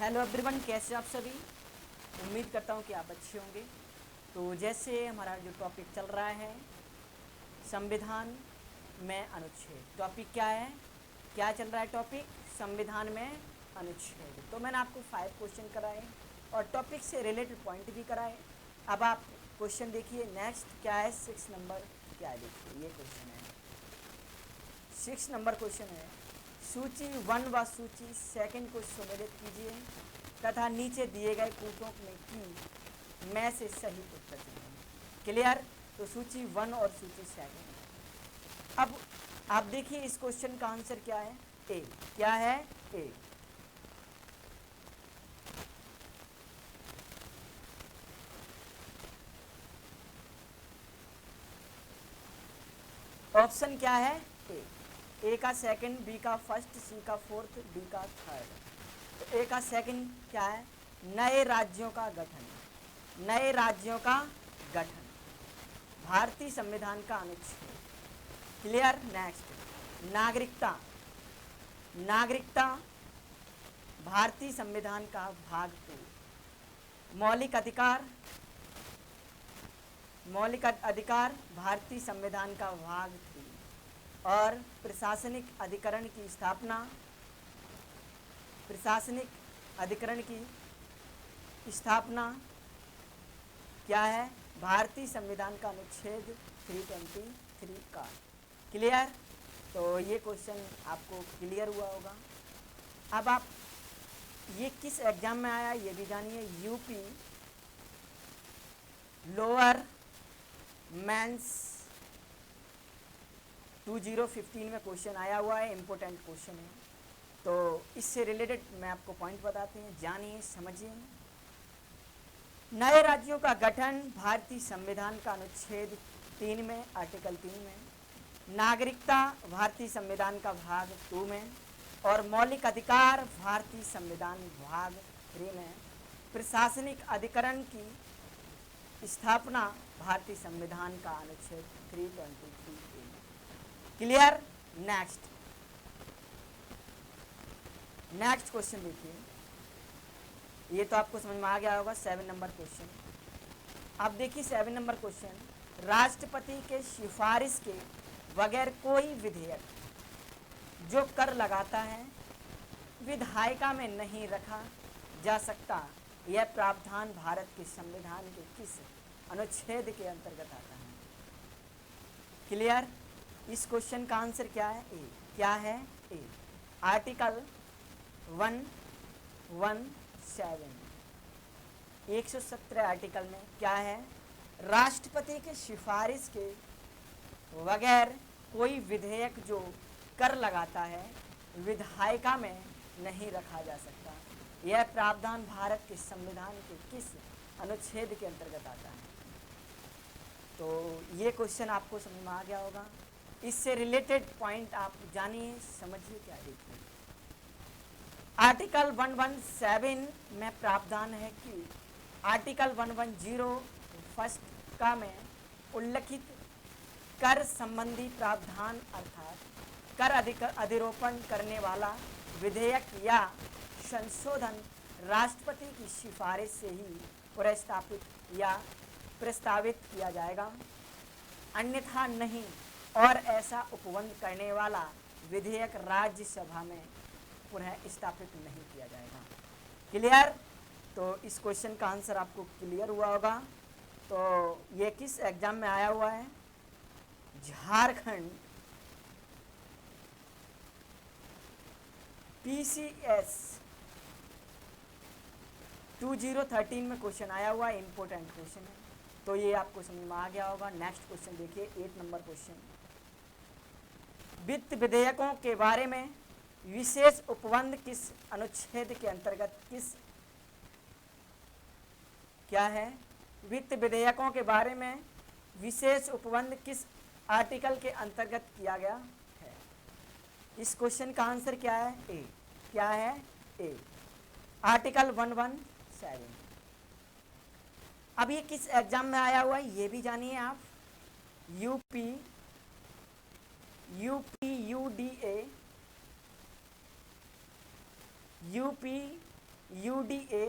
Hello everyone, कैसे आप सभी। उम्मीद करता हूँ कि आप अच्छे होंगे। तो जैसे हमारा जो टॉपिक चल रहा है, संविधान में अनुच्छेद। टॉपिक क्या है, क्या चल रहा है टॉपिक, संविधान में अनुच्छेद। तो मैंने आपको 5 क्वेश्चन कराए और टॉपिक से रिलेटेड पॉइंट भी कराए। अब आप क्वेश्चन देखिए। नेक्स्ट क्या है, 6 नंबर क्या है, देखिए ये क्वेश्चन है। 6 नंबर क्वेश्चन है, सूची 1 व सूची 2 को सम्मिलित कीजिए तथा नीचे दिए गए कूटों में से सही उत्तर चुनें। क्लियर। तो सूची 1 और सूची 2। अब आप देखिए इस क्वेश्चन का आंसर क्या है, ए। क्या है, ए। ऑप्शन क्या है, ए का सेकंड, बी का फर्स्ट, सी का फोर्थ, डी का थर्ड। तो ए का सेकंड क्या है, नए राज्यों का गठन। नए राज्यों का गठन, भारतीय संविधान का अनुच्छेद। क्लियर। नेक्स्ट, नागरिकता। नागरिकता भारतीय संविधान का भाग 2। मौलिक अधिकार। मौलिक अधिकार भारतीय संविधान का भाग 3। और प्रशासनिक अधिकरण की स्थापना। प्रशासनिक अधिकरण की स्थापना क्या है, भारतीय संविधान का अनुच्छेद 323 का। क्लियर। तो ये क्वेश्चन आपको क्लियर हुआ होगा। अब आप ये किस एग्जाम में आया ये भी जानिए। यूपी लोअर मेंस 2015 में क्वेश्चन आया हुआ है, इम्पोर्टेंट क्वेश्चन है। तो इससे रिलेटेड मैं आपको पॉइंट बताते हैं, जानिए समझिए। नए राज्यों का गठन भारतीय संविधान का अनुच्छेद 3 में, आर्टिकल 3 में। नागरिकता भारतीय संविधान का भाग 2 में। और मौलिक अधिकार भारतीय संविधान भाग 3 में। प्रशासनिक अधिकरण की स्थापना भारतीय संविधान का अनुच्छेद 323 में। क्लियर। नेक्स्ट, नेक्स्ट क्वेश्चन देखिए। ये तो आपको समझ में आ गया होगा, 7 नंबर क्वेश्चन। अब देखिए 7 नंबर क्वेश्चन, राष्ट्रपति के सिफारिश के बगैर कोई विधेयक जो कर लगाता है विधायिका में नहीं रखा जा सकता, यह प्रावधान भारत के संविधान के किस अनुच्छेद के अंतर्गत आता है। क्लियर। इस क्वेश्चन का आंसर क्या है, ए। क्या है, ए। आर्टिकल 117 117 आर्टिकल में क्या है, राष्ट्रपति के सिफारिश के बगैर कोई विधेयक जो कर लगाता है विधायिका में नहीं रखा जा सकता। यह प्रावधान भारत के संविधान के किस अनुच्छेद के अंतर्गत आता है। तो ये क्वेश्चन आपको समझ में आ गया होगा। इससे रिलेटेड पॉइंट आप जानिए समझिए। क्या देखिए, आर्टिकल 117 में प्रावधान है कि आर्टिकल 110 फर्स्ट का में उल्लिखित कर संबंधी प्रावधान अर्थात कर अधिरोपण करने वाला विधेयक या संशोधन राष्ट्रपति की सिफारिश से ही प्रस्तावित या प्रस्तावित किया जाएगा, अन्यथा नहीं। और ऐसा उपबंध करने वाला विधेयक राज्यसभा में पुनः स्थापित नहीं किया जाएगा। क्लियर। तो इस क्वेश्चन का आंसर आपको क्लियर हुआ होगा। तो ये किस एग्जाम में आया हुआ है, झारखंड PCS 2013 में क्वेश्चन आया हुआ है, इंपॉर्टेंट क्वेश्चन है। तो ये आपको समझ में आ गया होगा। नेक्स्ट क्वेश्चन देखिए, 8 नंबर क्वेश्चन, वित्त विधेयकों के बारे में विशेष उपबंध किस अनुच्छेद के अंतर्गत किस क्या है, वित्त विधेयकों के बारे में विशेष उपबंध किस आर्टिकल के अंतर्गत किया गया है। इस क्वेश्चन का आंसर क्या है, ए। क्या है, ए। आर्टिकल 117। अब ये किस एग्जाम में आया हुआ है ये भी जानिए आप। UP UDA UP UDA,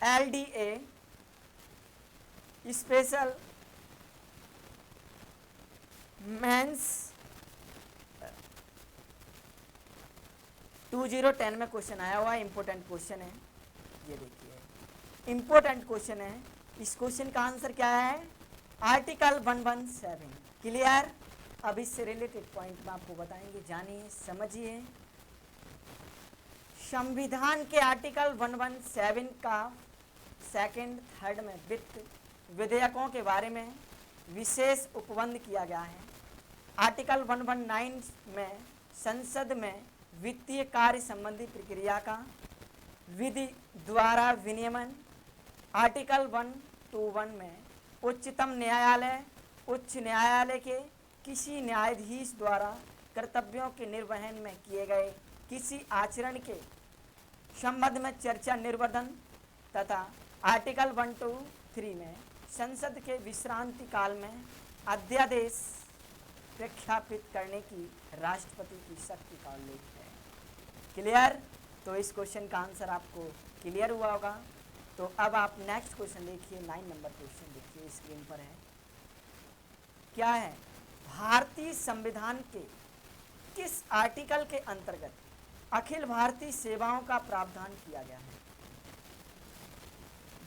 LDA, special mains 2010 में क्वेश्चन आया हुआ है, इंपॉर्टेंट क्वेश्चन है। ये देखिए इंपॉर्टेंट क्वेश्चन है। इस क्वेश्चन का आंसर क्या है? आर्टिकल 117। क्लियर? अब इससे रिलेटेड पॉइंट में आपको बताएंगे, जानिए समझिए। संविधान के आर्टिकल 117 का सेकंड थर्ड में वित्त विधेयकों के बारे में विशेष उपबंध किया गया है। आर्टिकल 119 में संसद में वित्तीय कार्य संबंधी प्रक्रिया का विधि द्वारा विनियमन। आर्टिकल 121 में उच्चतम न्यायालय उच्च न्यायालय के किसी न्यायाधीश द्वारा कर्तव्यों के निर्वहन में किए गए किसी आचरण के संबंध में चर्चा निर्वर्धन। तथा आर्टिकल 123 में संसद के विश्रांति काल में अध्यादेश प्रख्यापित करने की राष्ट्रपति की शक्ति का उल्लेख है। क्लियर? तो इस क्वेश्चन का आंसर आपको क्लियर हुआ होगा। तो अब आप नेक्स्ट क्वेश्चन देखिए, 9 नंबर क्वेश्चन देखिए, स्क्रीन पर है। क्या है? भारतीय संविधान के किस आर्टिकल के अंतर्गत अखिल भारतीय सेवाओं का प्रावधान किया गया है?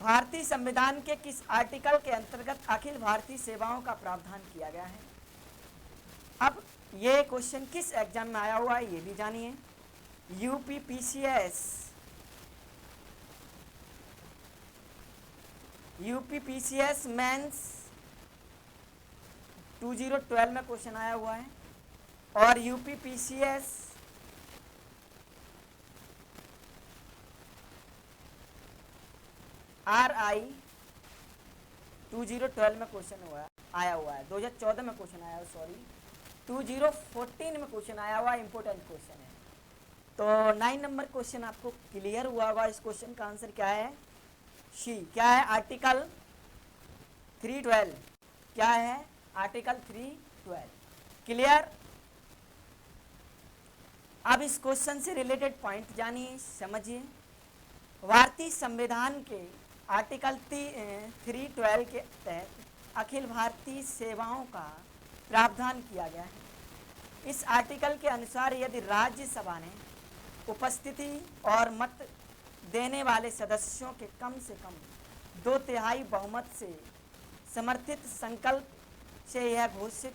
भारतीय संविधान के किस आर्टिकल के अंतर्गत अखिल भारतीय सेवाओं का प्रावधान किया गया है? अब ये क्वेश्चन किस एग्जाम में आया हुआ है ये भी जानिए। यूपीपीसीएस मेंस 2012 में क्वेश्चन आया हुआ है, और यूपीपीसीएस RI 2012 में क्वेश्चन आया हुआ है। 2014 में क्वेश्चन आया, सॉरी 2014 में क्वेश्चन आया हुआ, इंपॉर्टेंट क्वेश्चन है। तो 9 नंबर क्वेश्चन आपको क्लियर हुआ होगा। इस क्वेश्चन का आंसर क्या है? सी। क्या है? आर्टिकल 312। क्या है? आर्टिकल 312। क्लियर? अब इस क्वेश्चन से रिलेटेड पॉइंट जानिए, समझिए। भारतीय संविधान के आर्टिकल 312 के तहत अखिल भारतीय सेवाओं का प्रावधान किया गया है। इस आर्टिकल के अनुसार यदि राज्यसभा ने उपस्थिति और मत देने वाले सदस्यों के कम से कम 2/3 बहुमत से समर्थित संकल्प से यह घोषित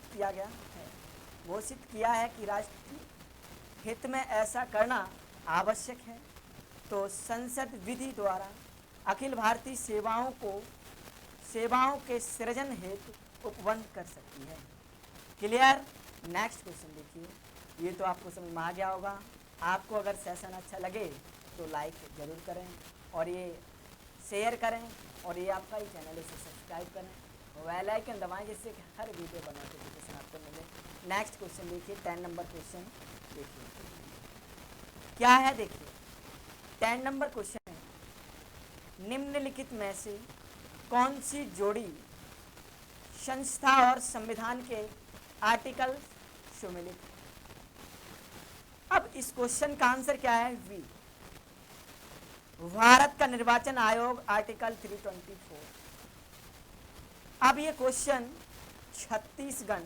किया है कि राष्ट्रीय हित में ऐसा करना आवश्यक है, तो संसद विधि द्वारा अखिल भारतीय सेवाओं के सृजन हेतु उपबंध कर सकती है। क्लियर? नेक्स्ट क्वेश्चन देखिए। ये तो आपको समझ में आ गया होगा। आपको अगर सेशन अच्छा लगे तो लाइक ज़रूर करें, और ये शेयर करें, और ये आपका ही चैनल है, इसे सब्सक्राइब करें, बेल आइकन दबाएं, जिससे कि हर वीडियो का नोटिफिकेशन आपको मिले। नेक्स्ट क्वेश्चन देखिए, 10 नंबर क्वेश्चन देखिए क्या है। देखिए 10 नंबर क्वेश्चन है, निम्नलिखित में से कौन सी जोड़ी संस्था और संविधान के आर्टिकल सम्मिलित है? अब इस क्वेश्चन का आंसर क्या है? वी। भारत का निर्वाचन आयोग आर्टिकल 324। अब ये क्वेश्चन छत्तीसगढ़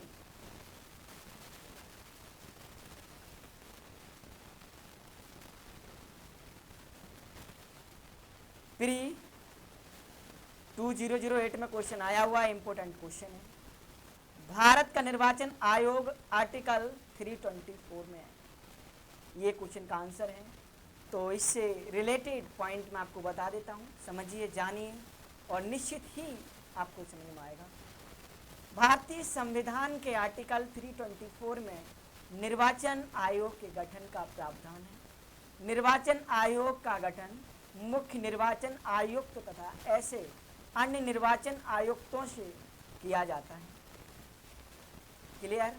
प्री 2008 में क्वेश्चन आया हुआ है, इंपॉर्टेंट क्वेश्चन है। भारत का निर्वाचन आयोग आर्टिकल 324 में है, ये क्वेश्चन का आंसर है। तो इससे रिलेटेड पॉइंट मैं आपको बता देता हूँ, समझिए, जानिए, और निश्चित ही आपको समझ में आएगा। भारतीय संविधान के आर्टिकल 324 में निर्वाचन आयोग के गठन का प्रावधान है। निर्वाचन आयोग का गठन मुख्य निर्वाचन आयुक्त तथा ऐसे अन्य निर्वाचन आयुक्तों से किया जाता है। क्लियर?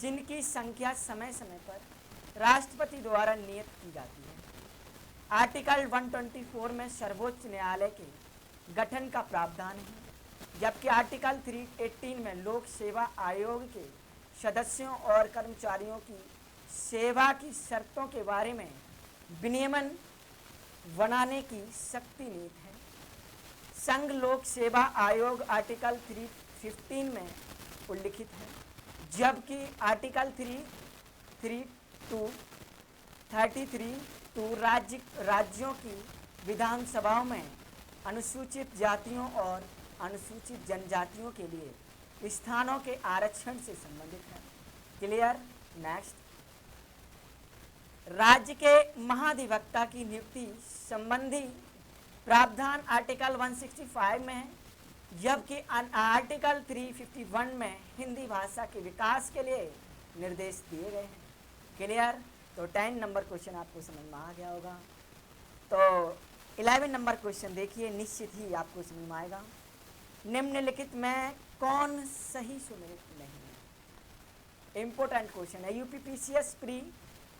जिनकी संख्या समय समय पर राष्ट्रपति द्वारा नियत की जाती है। आर्टिकल 124 में सर्वोच्च न्यायालय के गठन का प्रावधान है, जबकि आर्टिकल 318 में लोक सेवा आयोग के सदस्यों और कर्मचारियों की सेवा की शर्तों के बारे में विनियमन बनाने की शक्ति नीति है। संघ लोक सेवा आयोग आर्टिकल 315 में उल्लिखित है, जबकि आर्टिकल 33 राज्यों की विधानसभाओं में अनुसूचित जातियों और अनुसूचित जनजातियों के लिए स्थानों के आरक्षण से संबंधित है। क्लियर। नेक्स्ट, राज्य के महाधिवक्ता की नियुक्ति संबंधी प्रावधान आर्टिकल 165 में है, जबकि आर्टिकल 351 में हिंदी भाषा के विकास के लिए निर्देश दिए गए हैं। क्लियर। तो 10 नंबर क्वेश्चन आपको समझ में आ गया होगा। तो 11 नंबर क्वेश्चन देखिए, निश्चित ही आपको समझ में आएगा। निम्नलिखित में कौन सही सुमेलित नहीं है? इंपॉर्टेंट क्वेश्चन है, यूपीपीसीएस प्री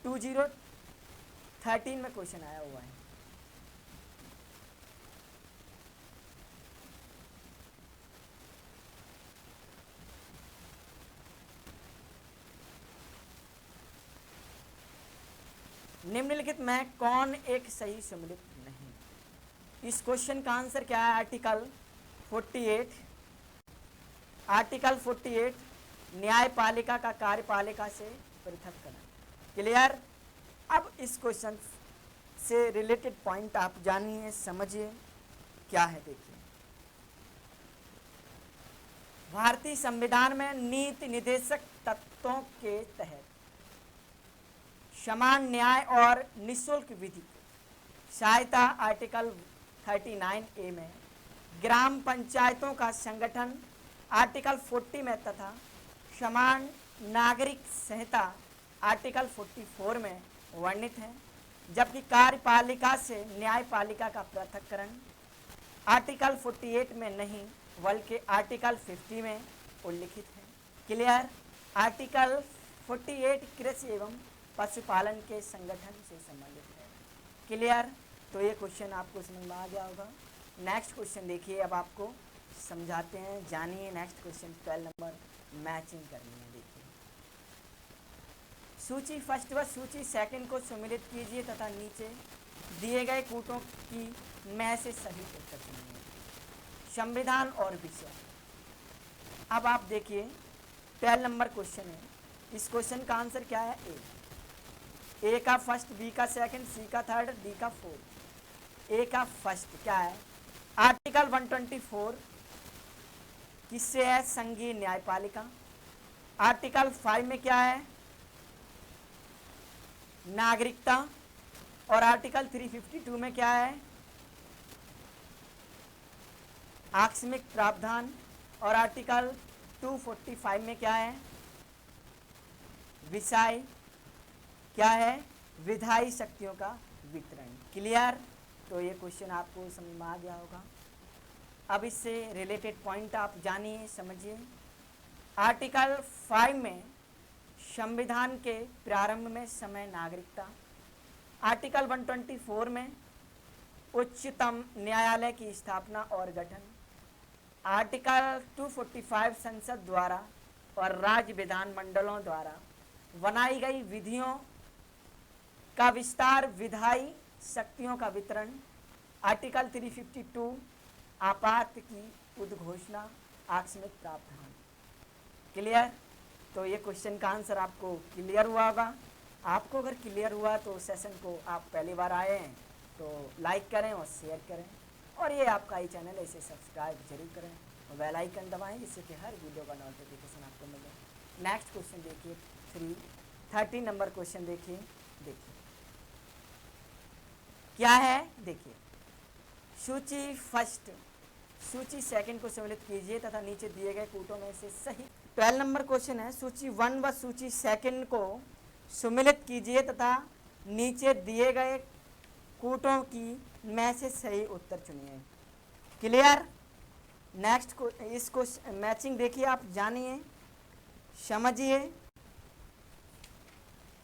2013 में क्वेश्चन आया हुआ है। निम्नलिखित में कौन एक सही सम्मिलित नहीं? इस क्वेश्चन का आंसर क्या है? आर्टिकल 48 न्यायपालिका का कार्यपालिका से पृथक्करण। क्लियर। अब इस क्वेश्चन से रिलेटेड पॉइंट आप जानिए, समझिए क्या है। देखिए, भारतीय संविधान में नीति निर्देशक तत्वों के तहत समान न्याय और निःशुल्क विधि सहायता आर्टिकल 39A में, ग्राम पंचायतों का संगठन आर्टिकल 40 में तथा समान नागरिक संहिता आर्टिकल 44 में वर्णित है, जबकि कार्यपालिका से न्यायपालिका का पृथक्करण आर्टिकल 48 में नहीं बल्कि आर्टिकल 50 में उल्लिखित है। क्लियर। आर्टिकल 48 कृषि एवं पशुपालन के संगठन से संबंधित है। क्लियर। तो ये क्वेश्चन आपको समझ में आ गया होगा। नेक्स्ट क्वेश्चन देखिए, अब आपको समझाते हैं, जानिए। नेक्स्ट क्वेश्चन 12 नंबर, मैचिंग करनी है। देखिए, सूची फर्स्ट व सूची सेकंड को सम्मिलित कीजिए तथा नीचे दिए गए कूटों की में से सही उत्तर चुनिए। संविधान और विषय। अब आप देखिए, 12 नंबर क्वेश्चन है। इस क्वेश्चन का आंसर क्या है? ए का फर्स्ट, बी का सेकंड, सी का थर्ड, डी का फोर्थ। ए का फर्स्ट क्या है? आर्टिकल 124 किससे है? संघीय न्यायपालिका। आर्टिकल 5 में क्या है? नागरिकता। और आर्टिकल 352 में क्या है? आकस्मिक प्रावधान। और आर्टिकल 245 में क्या है? विषय क्या है? विधायी शक्तियों का वितरण। क्लियर। तो ये क्वेश्चन आपको समझ में आ गया होगा। अब इससे रिलेटेड पॉइंट आप जानिए, समझिए। आर्टिकल 5 में संविधान के प्रारंभ में समय नागरिकता। आर्टिकल 124 में उच्चतम न्यायालय की स्थापना और गठन। आर्टिकल 245 संसद द्वारा और राज्य विधानमंडलों द्वारा बनाई गई विधियों का विस्तार, विधायी शक्तियों का वितरण। आर्टिकल 352 आपात की उद्घोषणा, आकस्मिक प्रावधान। क्लियर। तो ये क्वेश्चन का आंसर आपको क्लियर हुआ होगा। आपको अगर क्लियर हुआ तो सेशन को आप पहली बार आए हैं तो लाइक करें और शेयर करें, और ये आपका ही चैनल है, इसे सब्सक्राइब जरूर करें और बेल आइकन दबाएं, जिससे कि हर वीडियो का नोटिफिकेशन आपको मिले। नेक्स्ट क्वेश्चन देखिए, 13 नंबर क्वेश्चन देखिए। क्या है? देखिए, सूची फर्स्ट, सूची सेकंड को सम्मिलित कीजिए तथा नीचे दिए गए कूटों में से सही। 12 नंबर क्वेश्चन है, सूची 1 व सूची सेकंड को सम्मिलित कीजिए तथा नीचे दिए गए कूटों की में से सही उत्तर चुनिए। क्लियर। नेक्स्ट को इसको मैचिंग देखिए, आप जानिए, समझिए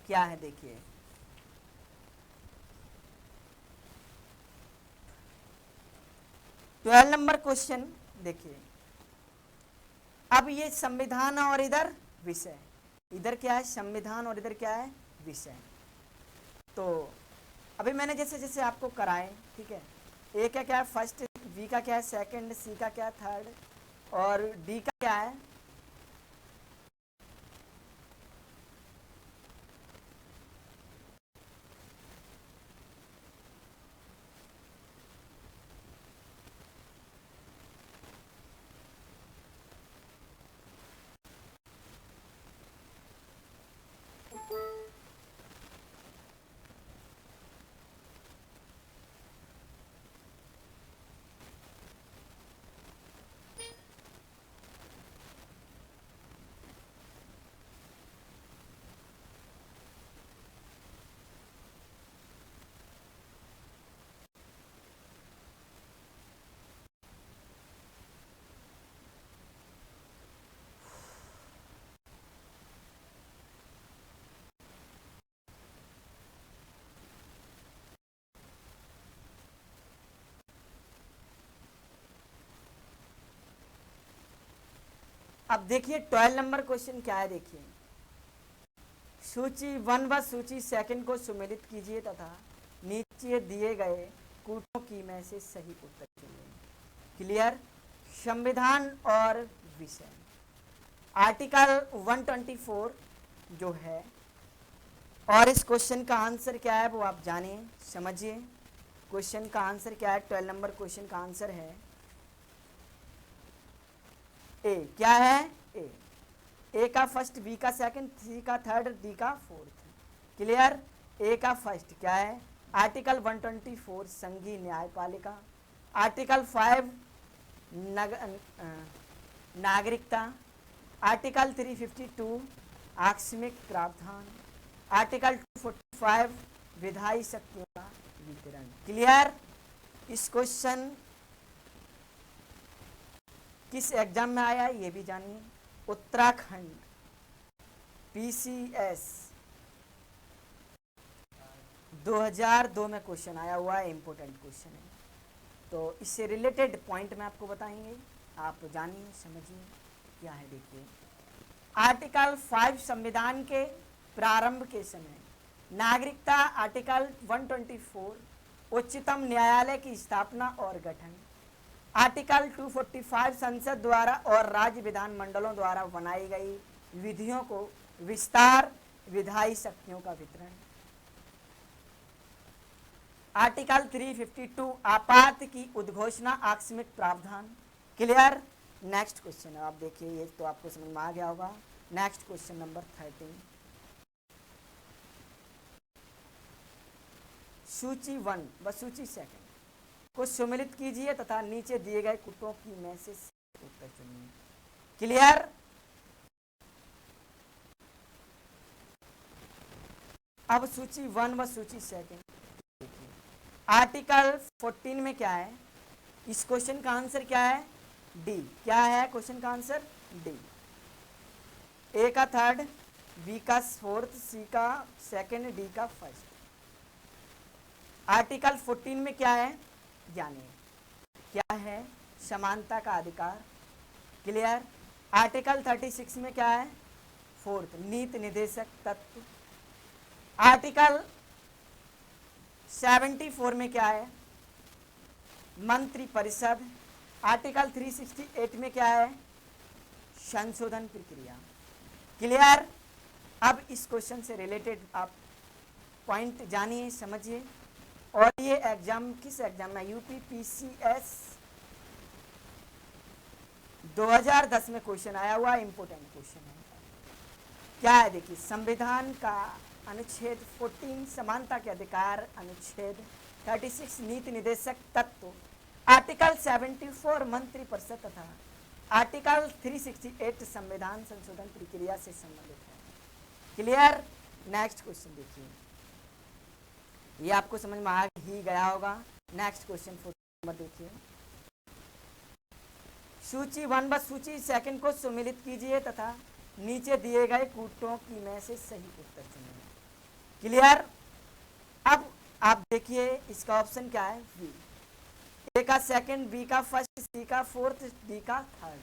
क्या है। देखिए, ट्वेल्व नंबर क्वेश्चन देखिए। अब ये संविधान और इधर विषय, इधर क्या है? संविधान और इधर क्या है? विषय। तो अभी मैंने जैसे जैसे आपको कराए, ठीक है, ए का क्या है फर्स्ट, बी का क्या है सेकंड, सी का क्या है थर्ड और डी का क्या है। अब देखिए 12 नंबर क्वेश्चन क्या है, देखिए सूची 1 व सूची सेकंड को सुमेलित कीजिए तथा नीचे दिए गए कूटों की में से सही उत्तर चुनिए। क्लियर। संविधान और विषय, आर्टिकल 124 जो है, और इस क्वेश्चन का आंसर क्या है वो आप जानिए समझिए। क्वेश्चन का आंसर क्या है, 12 नंबर क्वेश्चन का आंसर है ए। क्या है ए, ए का फर्स्ट, बी का सेकंड, सी का थर्ड, डी का फोर्थ। क्लियर। ए का फर्स्ट क्या है, आर्टिकल 124 संघीय न्यायपालिका, आर्टिकल 5 नागरिकता, आर्टिकल 352 आकस्मिक प्रावधान, आर्टिकल 245 विधायी शक्तियों का वितरण। क्लियर। इस क्वेश्चन किस एग्जाम में आया ये भी जानिए। उत्तराखंड पीसीएस 2002 में क्वेश्चन आया हुआ है, इंपॉर्टेंट क्वेश्चन है। तो इससे रिलेटेड पॉइंट में आपको बताएंगे, आप जानिए समझिए क्या है। देखिए आर्टिकल 5 संविधान के प्रारंभ के समय, नागरिकता आर्टिकल 124 उच्चतम न्यायालय की स्थापना और गठन, आर्टिकल 245 संसद द्वारा और राज्य विधानमंडलों द्वारा बनाई गई विधियों को विस्तार, विधायी शक्तियों का वितरण, आर्टिकल 352 आपात की उद्घोषणा, आकस्मिक प्रावधान। क्लियर। नेक्स्ट क्वेश्चन आप देखिए, ये तो आपको समझ में आ गया होगा। नेक्स्ट क्वेश्चन नंबर 13, सूची 1 व सूची सेकंड को सम्मिलित कीजिए तथा नीचे दिए गए कूटों की में से उत्तर चुनिए। क्लियर। अब सूची 1 व सूची सेकंड देखिए, आर्टिकल 14 में क्या है, इस क्वेश्चन का आंसर क्या है डी। क्या है क्वेश्चन का आंसर डी। ए का थर्ड, बी का फोर्थ, सी का सेकंड, डी का फर्स्ट। आर्टिकल 14 में क्या है जानिए, क्या है समानता का अधिकार। क्लियर। आर्टिकल 36 में क्या है, फोर्थ नीति निर्देशक तत्व। आर्टिकल 74 में क्या है, मंत्री परिषद। आर्टिकल 368 में क्या है, संशोधन प्रक्रिया। क्लियर। अब इस क्वेश्चन से रिलेटेड आप पॉइंट जानिए समझिए। और ये एग्जाम किस एग्जाम में, यूपी पीसीएस 2010 में क्वेश्चन आया हुआ, इंपोर्टेंट क्वेश्चन है। क्या है देखिए, संविधान का अनुच्छेद 14 समानता के अधिकार, अनुच्छेद 36 नीति निर्देशक तत्व, आर्टिकल 74 मंत्री परिषद तथा आर्टिकल 368 संविधान संशोधन प्रक्रिया से संबंधित है। क्लियर। नेक्स्ट क्वेश्चन देखिए, ये आपको समझ में आ ही गया होगा। नेक्स्ट क्वेश्चन 4 नंबर देखिए, सूची 1 व सूची सेकंड को सम्मिलित कीजिए तथा नीचे दिए गए कूटों की में से सही उत्तर चुनिए। क्लियर। अब आप देखिए इसका ऑप्शन क्या है, बी। ए का सेकंड, बी का फर्स्ट, सी का फोर्थ, डी का थर्ड।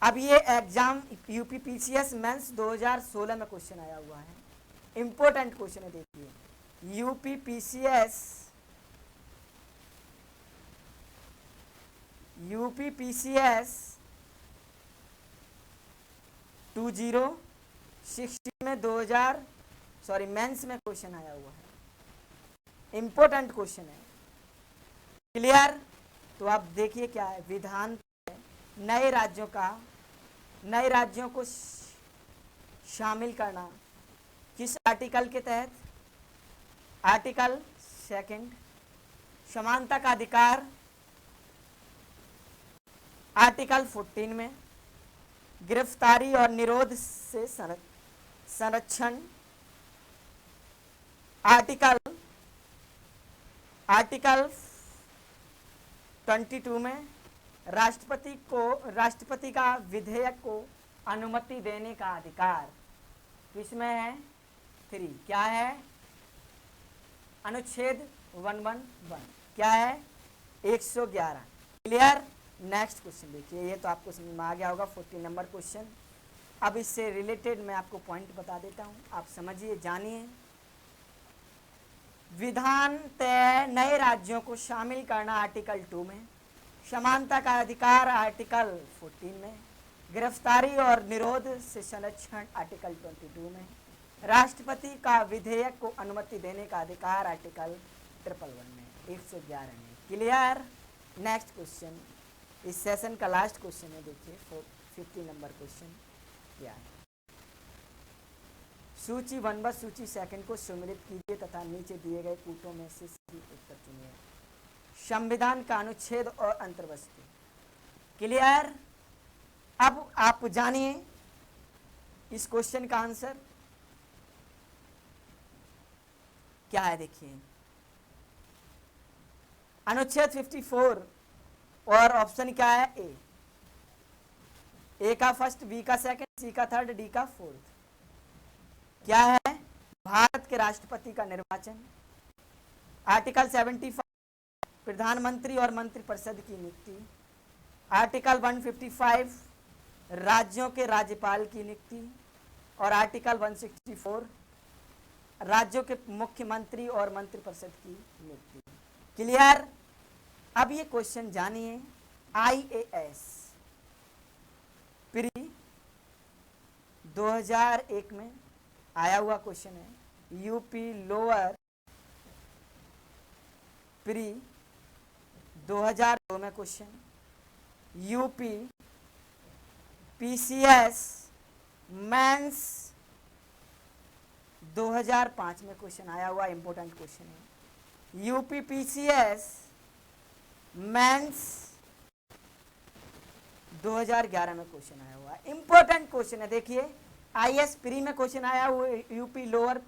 अब ये एग्जाम यूपी पीसीएस मेंस 2016 में क्वेश्चन आया हुआ है। इंपॉर्टेंट क्वेश्चन है, देखिए यूपीपीसीएस 2016 में 2000 सॉरी मेंस में क्वेश्चन आया हुआ है, इंपॉर्टेंट क्वेश्चन है। क्लियर? तो आप देखिए क्या है, विधान नए राज्यों को शामिल करना किस आर्टिकल के तहत? आर्टिकल 2 समानता का अधिकार आर्टिकल 14 में, गिरफ्तारी और निरोध से संरक्षण आर्टिकल 22 में, राष्ट्रपति का विधेयक को अनुमति देने का अधिकार किसमें है? 3 क्या है? अनुच्छेद 111 क्या है? 111। क्लियर? नेक्स्ट क्वेश्चन देखिए, ये तो आपको समझ में आ गया होगा, 14 नंबर क्वेश्चन। अब इससे रिलेटेड मैं आपको पॉइंट बता देता हूं, आप समझिए, जानिए। विधान तय नए राज्यों को शामिल करना आर्टिकल 2 में, समानता का अधिकार आर्टिकल 14 में, गिरफ्तारी और निरोध से संरक्षण आर्टिकल 22 में, राष्ट्रपति का विधेयक को अनुमति देने का अधिकार आर्टिकल 111 में, 111 में। क्लियर? नेक्स्ट क्वेश्चन, इस सेशन का लास्ट क्वेश्चन है, देखिए 50 नंबर क्वेश्चन क्या है? सूची 1 व सूची 2 को सम्मिलित कीजिए तथा नीचे दिए गए कूटों में से सही उत्तर चुनिए। संविधान का अनुच्छेद और अंतर्वस्तु। क्लियर? अब आप जानिए इस क्वेश्चन का आंसर क्या है। देखिए, अनुच्छेद 54 और ऑप्शन क्या है? ए का फर्स्ट, बी का सेकंड, सी का थर्ड, डी का फोर्थ। क्या है? भारत के राष्ट्रपति का निर्वाचन। आर्टिकल 75 प्रधानमंत्री और मंत्रिपरिषद की नियुक्ति। आर्टिकल 155 राज्यों के राज्यपाल की नियुक्ति। और आर्टिकल 164 राज्यों के मुख्यमंत्री और मंत्रिपरिषद की नियुक्ति। क्लियर? अब ये क्वेश्चन जानिए, IAS प्री 2001 में आया हुआ क्वेश्चन है। यूपी लोअर प्री 2002 में क्वेश्चन। यूपी PCS मेंस 2005 में क्वेश्चन आया हुआ, इंपॉर्टेंट क्वेश्चन है। यूपी PCS मेंस 2011 में क्वेश्चन आया हुआ, इंपॉर्टेंट क्वेश्चन है। देखिए, IAS प्री में क्वेश्चन आया हुआ, यूपी लोअर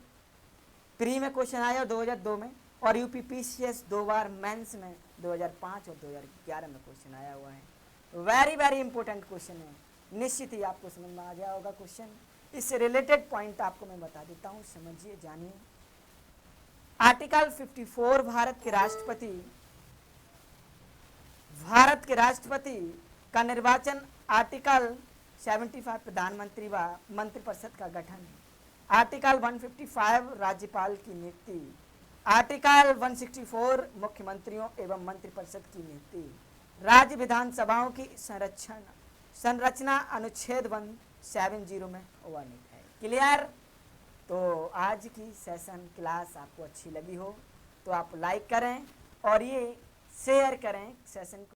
प्री में क्वेश्चन आया 2002 में, और यूपी PCS 2 बार मेंस में 2005 और 2011 में क्वेश्चन आया हुआ है। वेरी वेरी इंपॉर्टेंट क्वेश्चन है, निश्चित ही आपको समझ में आ गया होगा क्वेश्चन। इससे रिलेटेड पॉइंट आपको मैं बता देता हूं, समझिए, जानिए। आर्टिकल 54 भारत के राष्ट्रपति का निर्वाचन। आर्टिकल 75 प्रधानमंत्री व मंत्रिपरिषद का गठन। आर्टिकल 155 राज्यपाल की नियुक्ति। आर्टिकल 164 मुख्यमंत्रियों एवं मंत्रिपरिषद की नियुक्ति। राज्य विधानसभाओं की संरचना अनुच्छेद 170 में वर्णित है। क्लियर? तो आज की सेशन क्लास आपको अच्छी लगी हो तो आप लाइक करें और ये शेयर करें सेशन को।